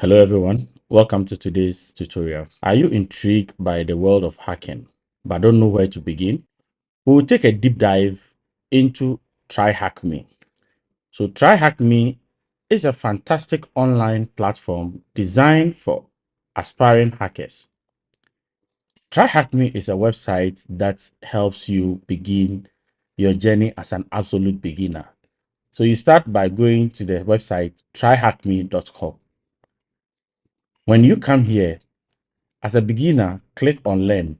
Hello everyone, welcome to today's tutorial. Are you intrigued by the world of hacking but don't know where to begin? We will take a deep dive into TryHackMe. So TryHackMe is a fantastic online platform designed for aspiring hackers. TryHackMe is a website that helps you begin your journey as an absolute beginner. So you start by going to the website tryhackme.com. When you come here, as a beginner, click on Learn.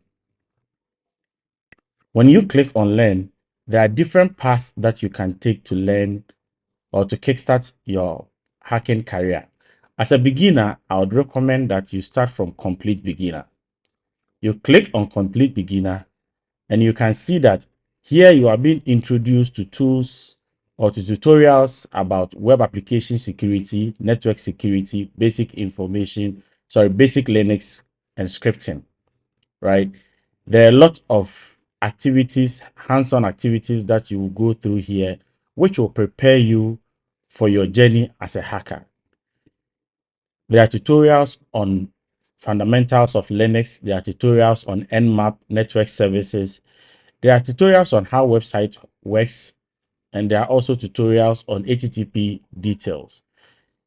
When you click on Learn, there are different paths that you can take to learn or to kickstart your hacking career. As a beginner, I would recommend that you start from Complete Beginner. You click on Complete Beginner and you can see that here you are being introduced to tools or to tutorials about web application security, network security, basic Linux and scripting, right? There are a lot of activities, hands-on activities that you will go through here, which will prepare you for your journey as a hacker. There are tutorials on fundamentals of Linux. There are tutorials on Nmap network services. There are tutorials on how website works. And there are also tutorials on HTTP details.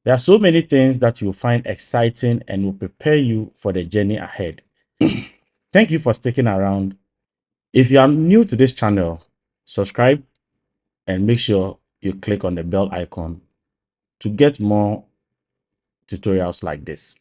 There are so many things that you'll find exciting and will prepare you for the journey ahead. Thank you for sticking around. If you are new to this channel, subscribe and make sure you click on the bell icon to get more tutorials like this.